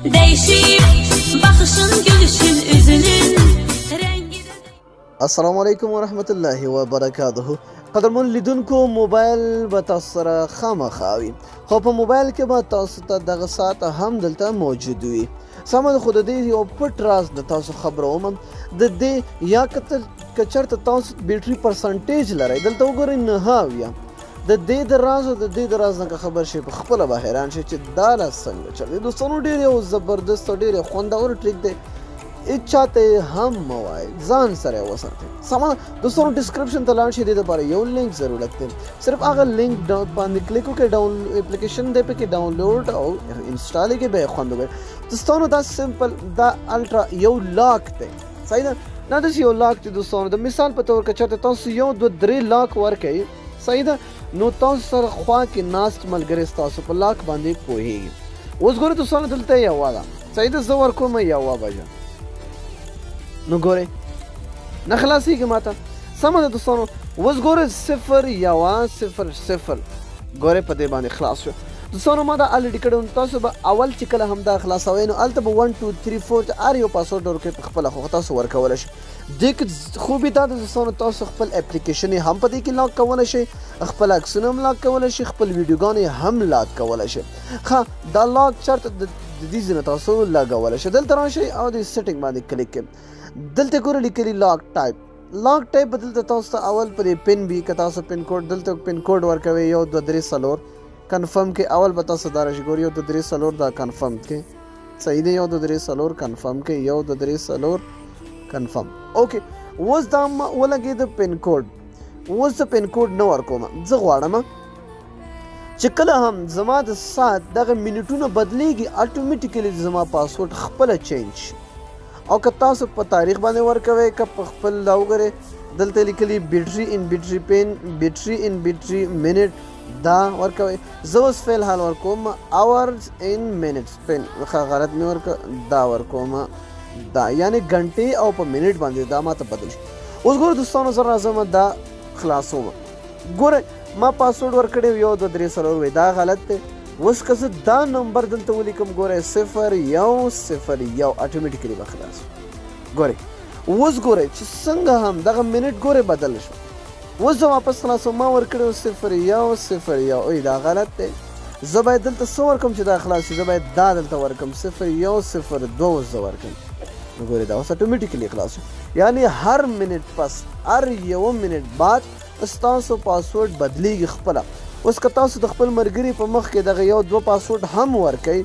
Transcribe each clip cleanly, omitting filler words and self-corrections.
Değişip bakışın, gülüşün, üzünün rengi. السلام علیکم ورحمت الله وبرکاته. قدرمن لیدونکو موبایل به تاسو سره خامخا وي، خو په موبایل کې به تاسو ته دغه ساعت هم دلته موجود وي. سمه ده، خو د دې یو پټ راز د تاسو خبروم. د دې یا که چېرته تاسو بیټري پرسنټیج لرئ دلته وګورئ 9 اویا. د دې د راز نه که خبر شي په خپله به حیران شي چې دا راز څنګه چل. دوستانو ډېر یو زبردست او ډېر خوندور ټریک دی، هیڅ چاته هم مه وایئ، ځان سره یې وساتئ. سمه ده دوستانو، ډسکرپشن ته لاړ شئ، دې دپاره یو لینک ضرورت دی. صرف هغه لینک باندې کلیک وکړئ، اپلیکیشن دی پکې ډاونلوډ او انسټال یې کړئ، به یې خوند وکړئ. دوستانو دا سمپل، دا الټرا یو لاک دی، صحیح ده. دا داسې یو لاک دی دوستانو. د مثال په طور که چېرته تاسو 1 2 3 لاک ورکوئ، صحیح ده، نو تاسو سره خوا کې ناست ملګری ستاسو په لاک باندې پوهېږي. اوس ګورئ دوستانو، دلته یوه ده، صحیح ده، زه ورکوم 1 بجه. نو ګورئ نه خلاصېږي ماته. سمه ده دوستانو، اوس ګورئ 0 1 0 0 ګورئ په دې باندې خلاص شو. دوستانو ما دا الریډي کړی، تاسو به اول چې کله هم دا خلاصوئ نو هلته به 1 2 3 4 هر یو پاسورډ ورکوئ په خپله، خو تاسو ورکولی شئ. دې کې خوبي دا ده دوستانو، تاسو خپل اپلیکیشن یې هم په دې کې لاک کولی شئ، خپل عکسونه هم لاک کولی شئ، خپل ویډیوګانې هم لاک کولی شئ. ښه، دا لاک چېرته د دې ځای نه تاسو لګولی شئ. دلته راشئ او د سیټینګ باندې کلیک کړئ. دلته ګورئ لیکلي لاک ټایپ. لاک ټایپ به دلته تاسو ته اول پر پن وي، که تاسو پن کوډ دلته پن کوډ ورکوئ 1 2 3 4 کنفرم کې. اول به تاسو دا راشي، ګورئ 1 2 3 4 دا کنفرم کې، صحیح دی، 1 2 3 4 کنفرم کې، 1 2 3 4 کنفرم. اوکې، اوس دا ولګېده پن کوډ. اوس زه پن کوډ نه ورکوم، زه غواړم چې کله هم زما د ساعت دغه منټونه بدلیږي اټومیټیکلی زما پاسورډ خپله چینج شي. او که تاسو په تاریخ باندې ورکوئ، که په خپل دا وګورئ دلته لیکلي بیټري ان بیټري پین، بیټري ان بیټري منټ، دا ورکوئ. زه اوس فی الحال ورکوم اورز ان منټس پین، غلط مې ورکړه، دا ورکوم دا، یعنی ګنټې او په منټ باندې دا ماته بدل شي. اوس ګوره دوستانو، زه راځم دا خلاصوم. ګوره ما پاسورډ ورکړی 1 2 3 4 وی، دا غلط دی. اوس که زه دا نمبر دلته ولیکم، ګورئ 0 1 0 1 اټومیټیکلی به خلاص. ګورئ اوس ګورئ چې څنګه هم دغه منټ ګورئ بدل شو. اوس زه واپس خلاصوم، ما ورکړی 0 1 0 1 وی، دا غلط دی. زه باید دلته څه ورکړم چې دا خلاص شي؟ زه باید دا دلته ورکړم 0 1 0 2 اوس زه ورکړم. نو ګورئ دا اوس اټومیټیکلی خلاص شو. یعنی هر منټ پس هر یو منټ بعد ستاسو پاسورډ بدلیږي خپله. اوس که تاسو د خپل ملګري په مخ کې دغه 1 2 پاسورډ هم ورکئ،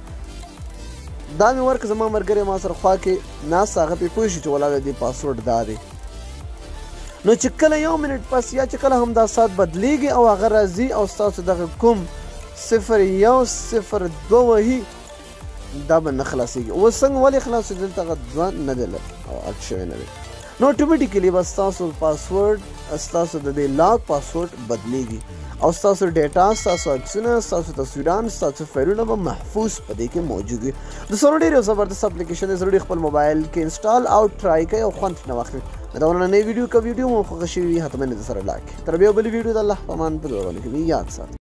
دا مې ورکړه، زما ملګری ما سره خوا کې ناست، هغه پرې پوه شي چې ولاړه دې پاسورډ دا دی. نو چې کله 1 منټ پس یا چې کله هم دا ساعت بدلیږي او هغه راځي او ستاسو دغه کوم 0 1 0 2 وهي، دا به نه خلاصېږي. اوس څنګه ولې خلاص شو؟ دلته هغه 2 نه دی او اډ شوی نه دی. نو اټومیټیکلی به ستاسو پاسورډ، ستاسو د دې لاک پاسورډ بدلیږي او ستاسو ډیټا، ستاسو عکسونه، ستاسو تصویران، ستاسو فایلونه به محفوظ په دې کې موجود وي. دوستانو ډېر یو زبردست اپلیکیشن دی، ضروري خپل موبایل کې انسټال او ټرای کړئ او خوند ترې واخلئ. دا ورننۍ ویډیو که ویډیو مو خوښه شوې وي حتما یې درسره لایک کړئ. تر بیا بلې ویډیو د الله په امان په دعا باندې کوي، یاد ساتئ.